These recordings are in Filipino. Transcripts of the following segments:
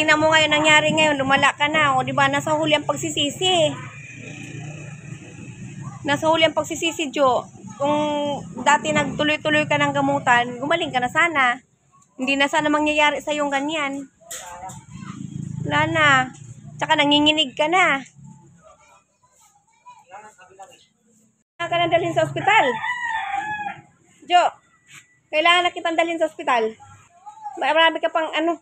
tingnan mo ngayon nangyari ngayon, lumala ka na. O, di ba? Nasa huli ang pagsisisi. Nasa huli ang pagsisisi, Jo. Kung dati nagtuloy-tuloy ka ng gamutan, gumaling ka na sana. Hindi na sana mangyayari sa yung ganyan. Wala na. Tsaka nanginginig ka na. Kailangan ka na dalhin sa ospital. Jo, kailangan na kitang dalhin sa ospital. Marami ka pang ano.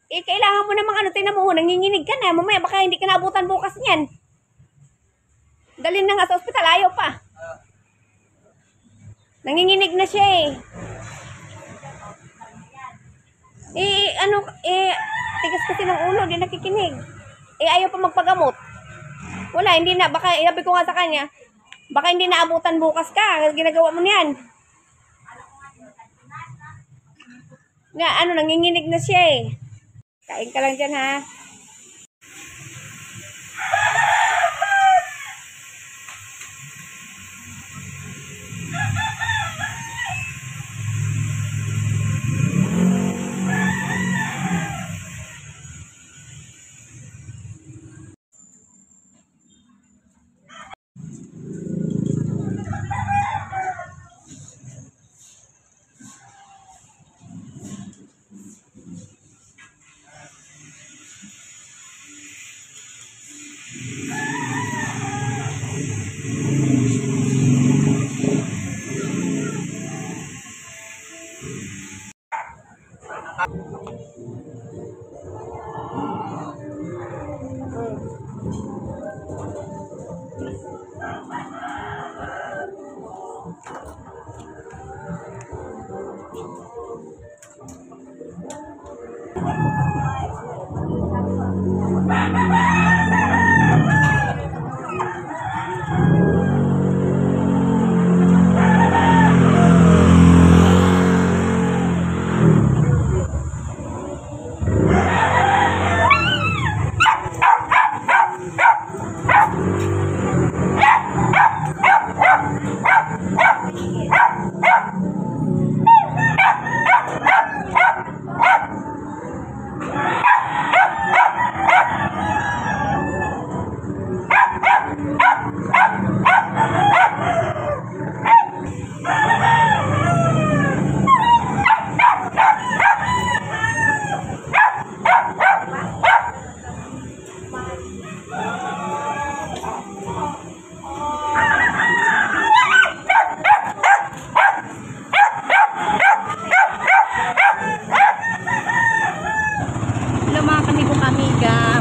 Kailangan mo namang tingnan mo, nanginginig ka na. Mamaya baka hindi ka naabutan bukas niyan. Dalhin na nga sa ospital, ayaw pa. Nanginginig na siya tigas kasi ng ulo, di nakikinig. Ayaw pa magpagamot. Wala, hindi na, baka, sabi ko nga sa kanya, baka hindi naabutan bukas ka, ginagawa mo niyan. Nga, nanginginig na siya Kain ka lang dyan, ha?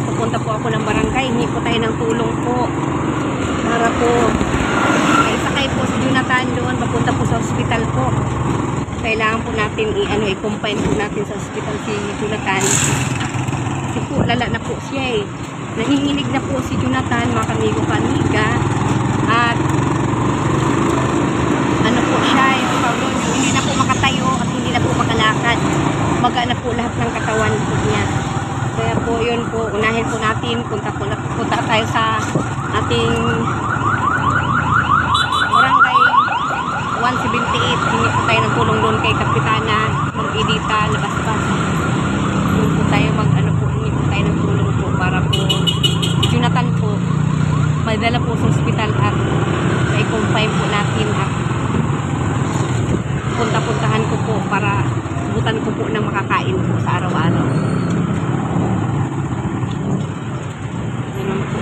Pupunta po ako ng barangay, hingi po tayo ng tulong po para po isakay po si Jonathan doon, papunta po sa ospital po. Kailangan po natin i-confine po natin sa ospital si Jonathan kasi po lala na po siya nanginginig na po si Jonathan, mga kamigo-kamiga, at po siya hindi na po makatayo at hindi na po makalakad, maga na po lahat ng katawan po niya. Kaya po yun po, unahin po natin, punta tayo sa ating barangay 178. Hingi po tayo ng tulong doon kay Kapitana Ma'am Edita Labasbas. Doon po tayo hingi po tayo ng tulong po para po si Jonathan po madala po sa ospital at i-confine po natin at punta-puntahan ko po para butan ko po ng makakain po sa araw-araw.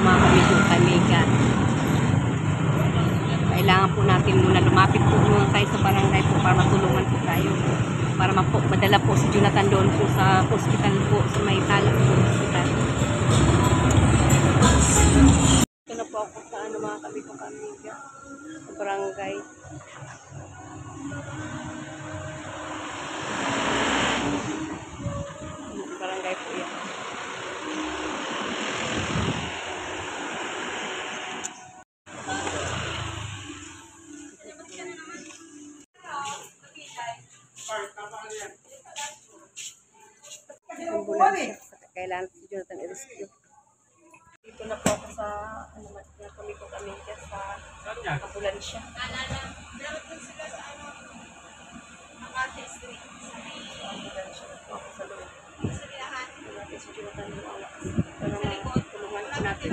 Mga kamigo-kamiga, kailangan po natin muna lumapit po muna tayo sa barangay po para matulungan po tayo para madala po si Jonathan doon po sa hospital po, sa Maytala po hospital. Ito na po ako sa mga kamigo-kamiga sa barangay. Barangay po yan. Kailangan si Jonathan i-rescue. Dito na po ako sa kamigo-kamiga sa ambulansya. Dapat din sila sa Makati Street. Ambulansya na po ako sa loob. natin si Jonathan Luawa. Para matulungan po natin.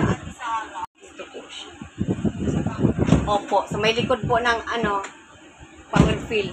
Dito po siya. Opo, sa may likod po ng power fill.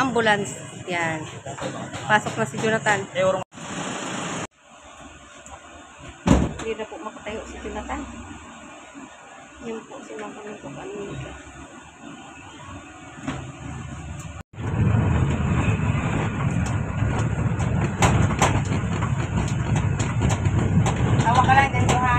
Ambulance. Yan. Pasok na si Jonathan. Hindi na po makatayo si Jonathan. Yan po sila kami po kanina. Tawa ka lang dito ha.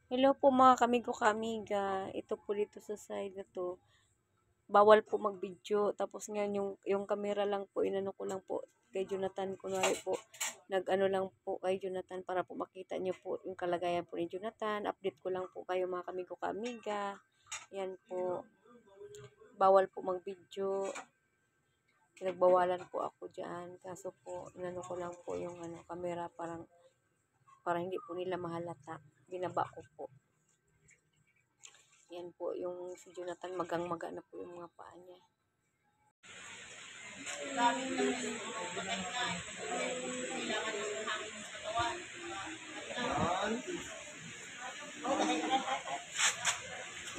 Hello po mga kamigo-kamiga. Ito po dito sa side na to. Bawal po mag-video. Tapos ngayon yung camera lang po, inano ko lang po kay Jonathan. Kunwari po, nag-ano lang po kay Jonathan para po makita niyo po yung kalagayan po ni Jonathan. Update ko lang po kayo mga kamigo-kamiga. Yan po. Bawal po mag-video. Pinagbawalan po ako dyan. Kaso po, inano ko lang po yung camera para hindi po nila mahalata. Binaba ko po. Yan po, yung si Jonathan magang-maga na po yung mga paa niya.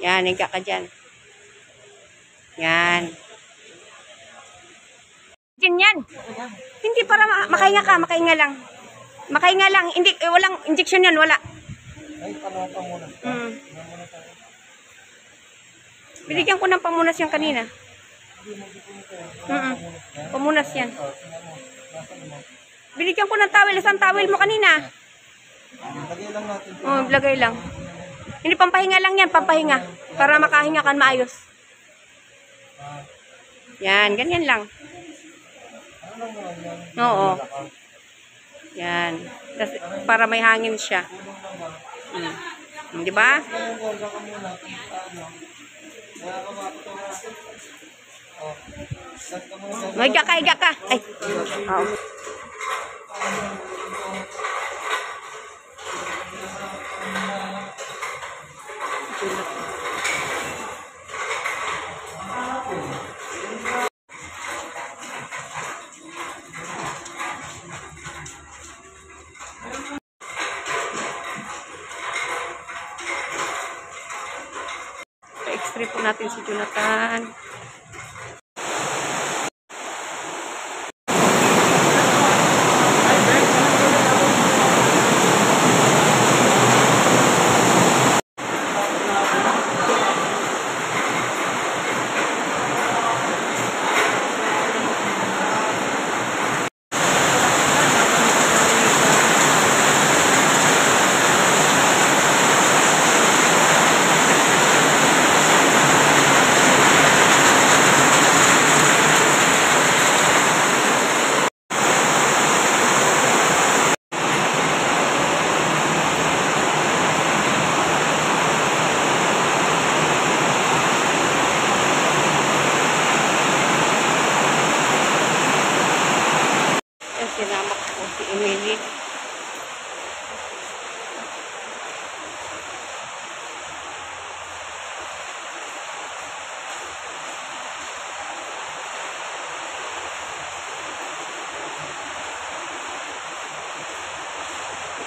Yan, higa ka dyan. Yan. Yan. Hindi para makahinga ka, makahinga lang. Makahinga lang, hindi, walang injection yan, wala. Ay, panuha pa muna. Binigyan ko ng pamunas yan kanina. Pamunas yan. Binigyan ko ng towel. Isang towel mo kanina. Lagay lang natin. Oh, lagay lang. Hindi, pampahinga lang yan. Pampahinga. Para makahinga ka maayos. Yan, ganyan lang. Oo. Yan. Tas, para may hangin siya. Di ba? Higa ka, higa ka. Ay. Oo. Pa-x-ray po natin si Jonathan.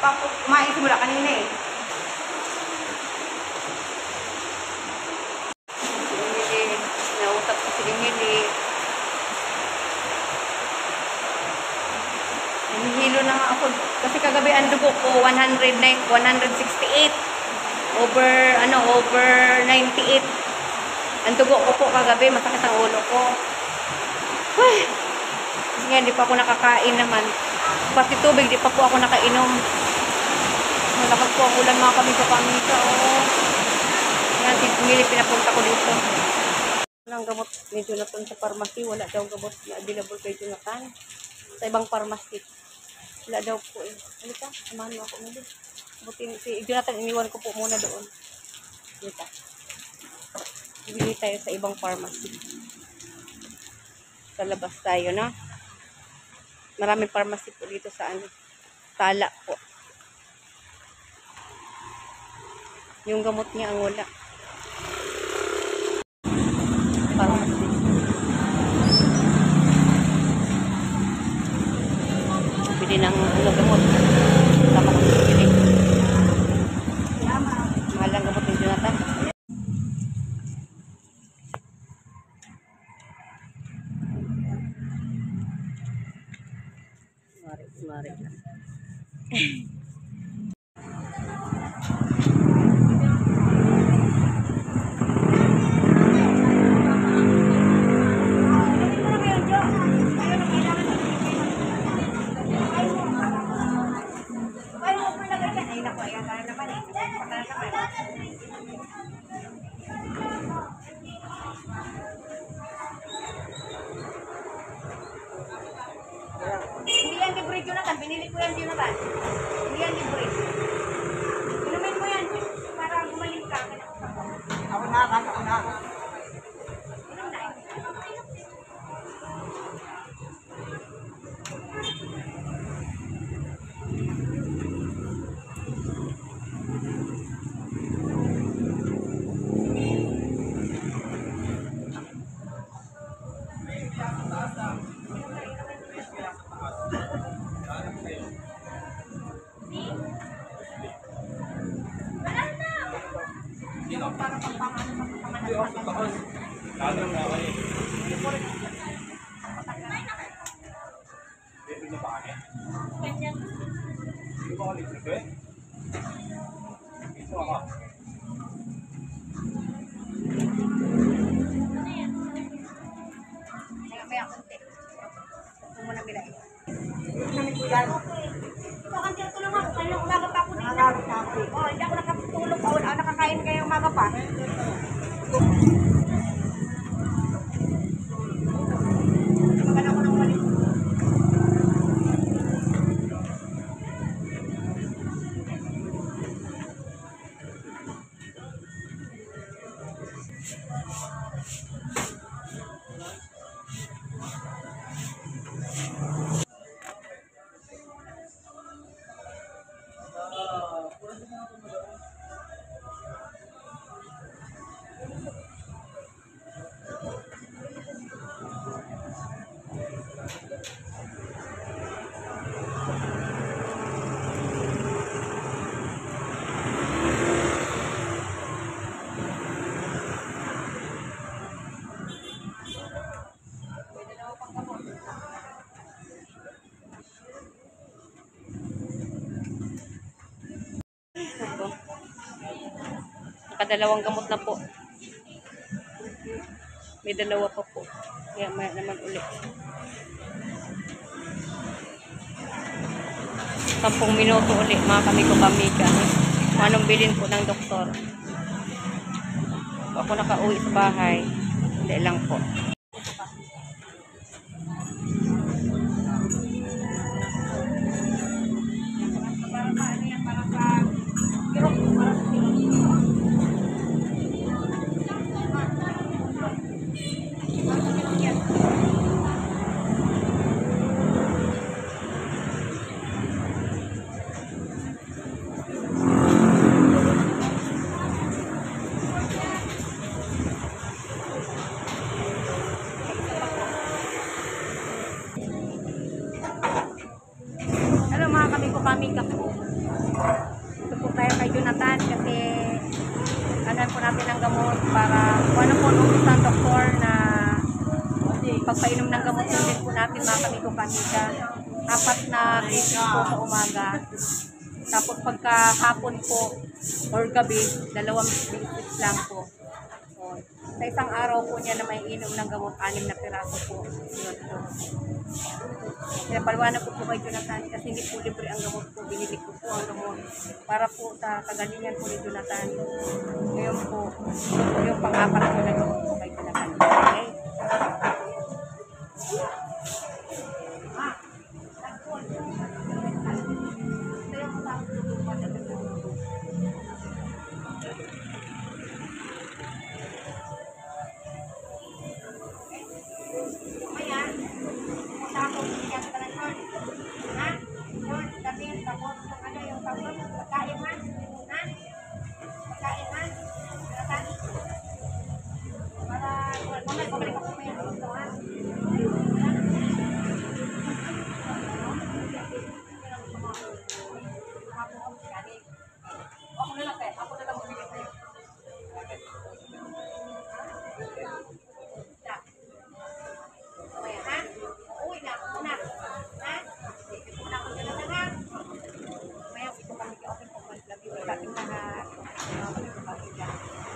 pa ako kumain simula kanina eh. Si Emily, nausap ko si Emily. Hinihilo na nga ako. Kasi kagabi ang dugo ko, 168. Over 98. Ang dugo ko po kagabi, masakit ang ulo ko. Ay, kasi nga, di pa ako nakakain naman. Pati tubig, di pa po ako nakainom. Malakas po ang ulan mga kami sa pamilya. Yan, si Emily, pinapunta ko dito. Walang gamot ni Jonathan sa pharmacy. Wala daw gamot na available kay Jonathan. Sa ibang pharmacy. Wala daw po eh. Halika, samahan mo ako muli. Buti si Jonathan, iniwan ko po muna doon. Halika. Bili tayo sa ibang pharmacy. Sa labas tayo, no? Maraming pharmacy po dito sa Tala po. Yung gamot niya ang wala. Pharmacy. Bili ng gamot. Tama ko bili. Mahal ang gamot ni Jonathan. Mari lang. Hindi yan libre, Jonathan. Binili ko yan, Jonathan. Hindi yan libre. Inumin mo yan para gumaling ka. Ako na. Inom na. Para pang-pangano sa panganaman. Lalo na ako eh. Hindi ba kami? Hindi ba kami libre? Ito ako. Kaya konti. Ito mo na bilay. Namin ko yan. Ito, kantil ko lang ako. Kaya umaga pa ako dito. Oh, hindi ako nakatulog. Nakakain kayo umaga pa. Magana ko ng mali. Nakadalawang gamot na po. May dalawa pa po. Kaya may naman ulit. 10 minuto ulit mga kami ko pamika. Anong bilin po ng doktor. Ako nakauwi sa bahay. Hindi lang po. gamot para kung ano po utos ng doktor na pagpainom ng gamot din po natin mga kamigo kamiga. 4 na pieces po sa umaga. Tapos pagka hapon po or gabi, 2 pieces lang po. So, sa isang araw po niya na may inom ng gamot, 6 na piraso po. Yun po. Pinapaliwanag ko po kay Jonathan kasi hindi po libre ang gamot po. Binili ko po ang gamot para po sa kagalingan po ni Jonathan. Ngayon po, yung pang-4 po na gamot po kay Jonathan. Okay?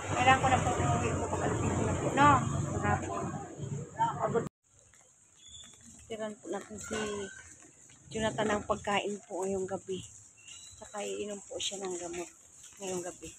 Kailangan ko na po umuwi po pag-alisin ko na po, no? Maghapon. Tiran po natin si Jonathan ng pagkain po ngayong gabi. Saka iinom po siya ng gamot ngayong gabi.